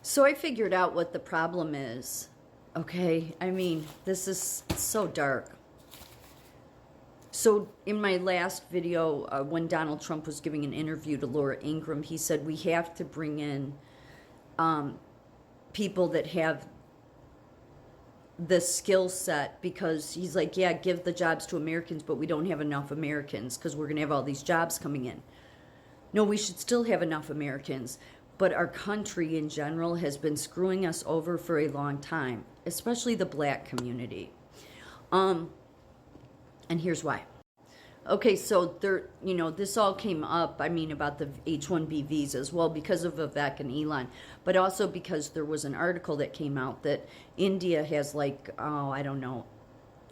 So I figured out what the problem is. Okay? I mean, this is so dark. So in my last video, when Donald Trump was giving an interview to Laura Ingraham, he said we have to bring in people that have the skill set, because he's like, yeah, give the jobs to Americans, but we don't have enough Americans because we're going to have all these jobs coming in. No, we should still have enough Americans, but our country in general has been screwing us over for a long time, especially the black community. And here's why. Okay, so there, this all came up, I mean, about the H-1B visas, well, because of Vivek and Elon, but also because there was an article that came out that India has like, I don't know,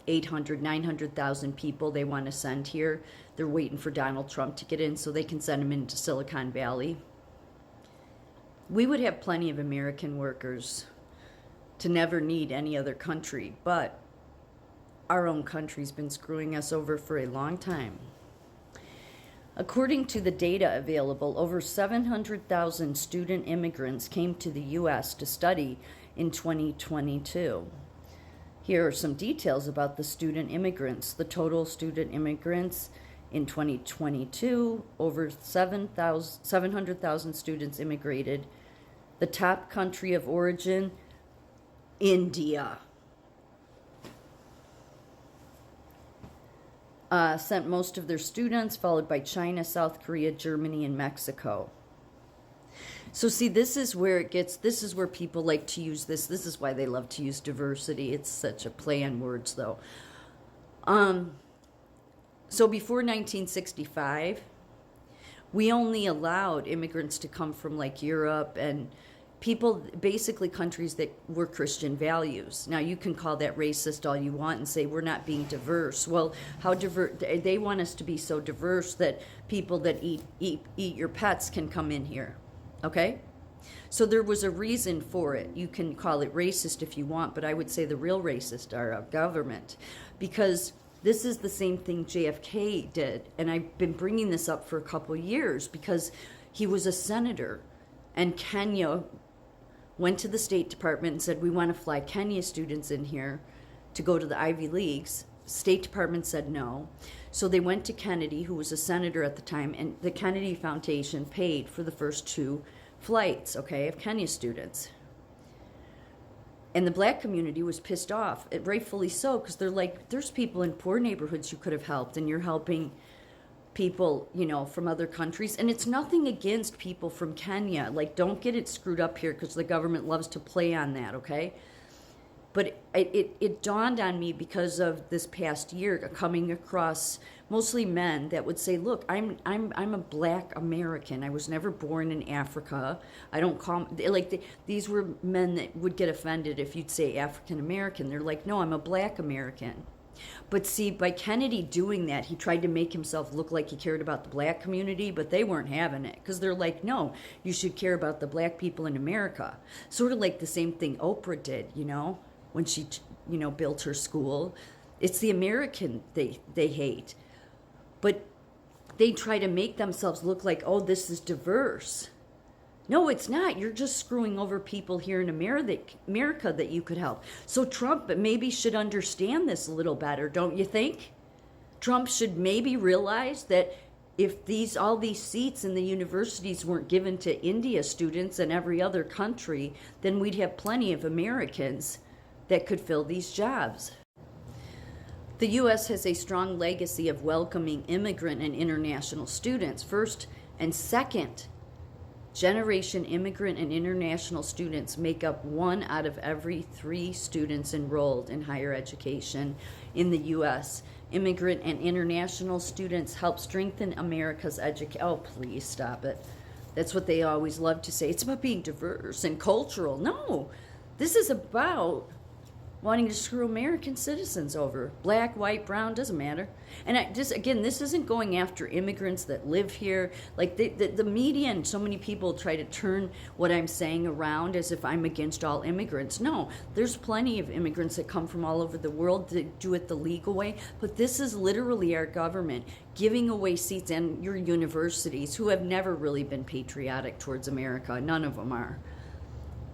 800, 900,000 people they want to send here. They're waiting for Donald Trump to get in so they can send them into Silicon Valley. We would have plenty of American workers to never need any other country, but our own country's been screwing us over for a long time. According to the data available, over 700,000 student immigrants came to the U.S. to study in 2022. Here are some details about the student immigrants. The total student immigrants in 2022, over 700,000 students immigrated. The top country of origin, India. Sent most of their students, followed by China, South Korea, Germany, and Mexico. So see, this is where people like to use this. This is why they love to use diversity. It's such a play on words, though. So before 1965, we only allowed immigrants to come from like Europe and people, basically countries that were Christian values. Now, you can call that racist all you want and say we're not being diverse. Well, how diverse? They want us to be so diverse that people that eat your pets can come in here. Okay? So there was a reason for it. You can call it racist if you want, but I would say the real racists are our government, because this is the same thing JFK did. And I've been bringing this up for a couple of years because he was a senator, and Kenya went to the State Department and said, we want to fly Kenya students in here to go to the Ivy Leagues. State Department said no. So they went to Kennedy, who was a senator at the time, and the Kennedy Foundation paid for the first 2 flights, okay, of Kenya students. And the black community was pissed off, rightfully so, because they're like, there's people in poor neighborhoods you could have helped, and you're helping people, from other countries. And it's nothing against people from Kenya. Like, don't get it screwed up here, because the government loves to play on that, okay? But it dawned on me because of this past year coming across mostly men that would say, look, I'm a black American. I was never born in Africa. I don't call, these were men that would get offended if you'd say African American. They're like, no, I'm a black American. But see, by Kennedy doing that, he tried to make himself look like he cared about the black community, but they weren't having it, because they're like, no, you should care about the black people in America. Sort of like the same thing Oprah did, when she, built her school. It's the American they hate. But they try to make themselves look like, oh, this is diverse. No, it's not. You're just screwing over people here in America that you could help. So Trump maybe should understand this a little better, don't you think? Trump should maybe realize that if all these seats in the universities weren't given to India students and every other country, then we'd have plenty of Americans that could fill these jobs. The U.S. has a strong legacy of welcoming immigrant and international students. First and second generation immigrant and international students make up 1 out of every 3 students enrolled in higher education in the U.S. Immigrant and international students help strengthen America's education. Oh, please stop it. That's what they always love to say. It's about being diverse and cultural. No, this is about wanting to screw American citizens over. Black, white, brown, doesn't matter. And this isn't going after immigrants that live here. Like the media and so many people try to turn what I'm saying around as if I'm against all immigrants. No, there's plenty of immigrants that come from all over the world to do it the legal way. But this is literally our government giving away seats in your universities who have never really been patriotic towards America. None of them are.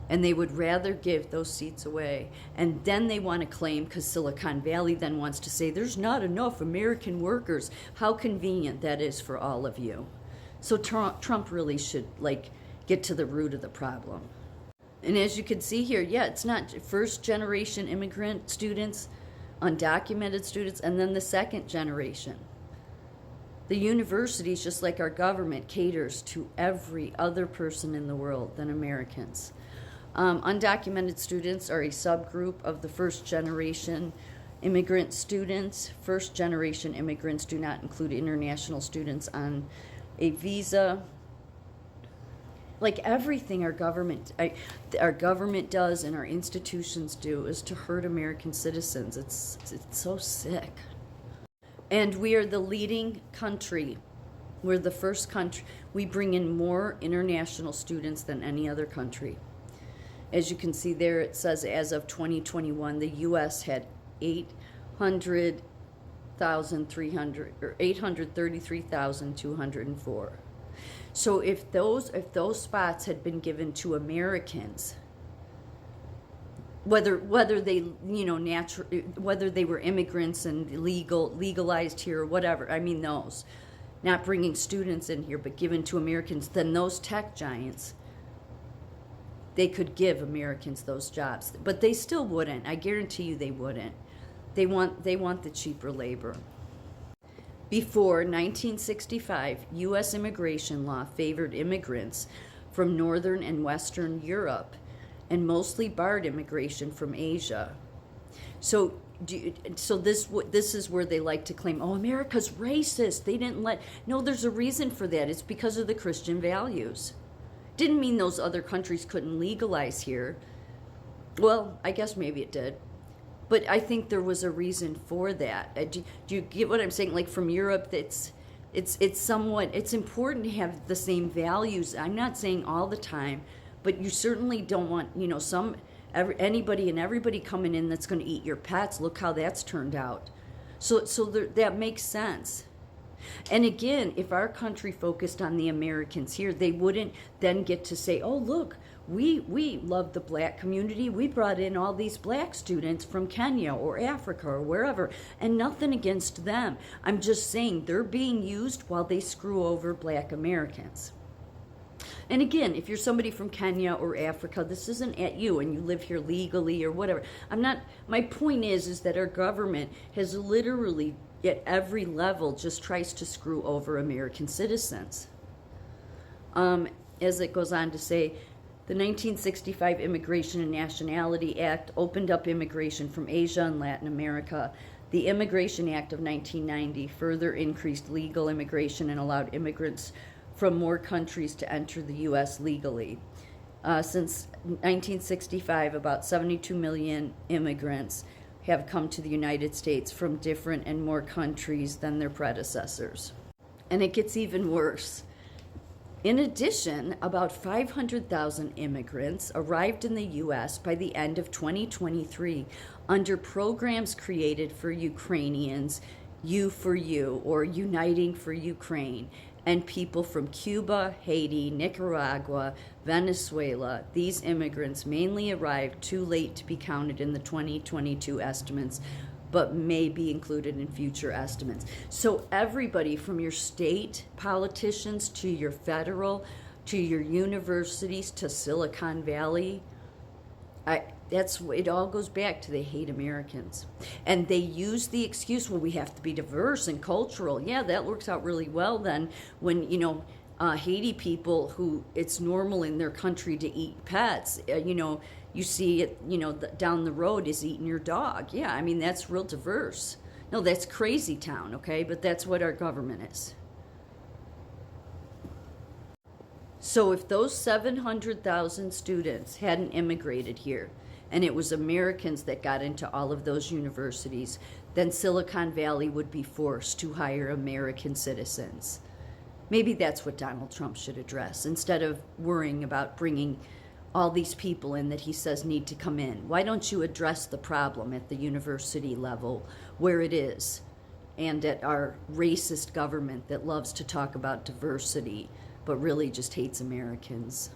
And they would rather give those seats away. And then they want to claim, because Silicon Valley then wants to say, there's not enough American workers. How convenient that is for all of you. So Trump really should, like, get to the root of the problem. And as you can see here, yeah, it's not first generation immigrant students, undocumented students, and then the second generation. The universities, just like our government, caters to every other person in the world than Americans. Undocumented students are a subgroup of the first generation immigrant students. First generation immigrants do not include international students on a visa. Like everything our government does and our institutions do is to hurt American citizens. It's so sick. And we are the leading country. We're the first country. We bring in more international students than any other country. As you can see there, it says as of 2021, the U.S. had 833,204. So if those spots had been given to Americans, whether they whether they were immigrants and legalized here or whatever, I mean those, not bringing students in here but given to Americans, then those tech giants, they could give Americans those jobs, but they still wouldn't. I guarantee you they wouldn't. They want the cheaper labor. Before 1965, U.S. immigration law favored immigrants from Northern and Western Europe and mostly barred immigration from Asia. So this is where they like to claim, oh, America's racist. They didn't let... No, there's a reason for that. It's because of the Christian values. Didn't mean those other countries couldn't legalize here. Well, I guess maybe it did. But I think there was a reason for that. Do you get what I'm saying? Like from Europe, it's important to have the same values. I'm not saying all the time, but you certainly don't want, anybody and everybody coming in that's going to eat your pets. Look how that's turned out. So that makes sense. And again, if our country focused on the Americans here, they wouldn't then get to say, oh, look, we love the black community. We brought in all these black students from Kenya or Africa or wherever, and nothing against them. I'm just saying they're being used while they screw over black Americans. And again, if you're somebody from Kenya or Africa, this isn't at you and you live here legally or whatever. My point is that our government has literally at every level just tries to screw over American citizens. As it goes on to say, the 1965 Immigration and Nationality Act opened up immigration from Asia and Latin America. The Immigration Act of 1990 further increased legal immigration and allowed immigrants from more countries to enter the U.S. legally. Since 1965, about 72 million immigrants have come to the United States from different and more countries than their predecessors. And it gets even worse. In addition, about 500,000 immigrants arrived in the U.S. by the end of 2023 under programs created for Ukrainians, U4U, or Uniting for Ukraine, and people from Cuba, Haiti, Nicaragua, Venezuela. These immigrants mainly arrived too late to be counted in the 2022 estimates, but may be included in future estimates. So everybody from your state politicians to your federal, to your universities, to Silicon Valley, it all goes back to they hate Americans. And they use the excuse, well, we have to be diverse and cultural. Yeah, that works out really well then when, Haiti people who it's normal in their country to eat pets, you see it, down the road is eating your dog. Yeah, I mean, that's real diverse. No, that's crazy town, okay? But that's what our government is. So if those 700,000 students hadn't immigrated here, and it was Americans that got into all of those universities, then Silicon Valley would be forced to hire American citizens. Maybe that's what Donald Trump should address, instead of worrying about bringing all these people in that he says need to come in. Why don't you address the problem at the university level where it is, and at our racist government that loves to talk about diversity but really just hates Americans?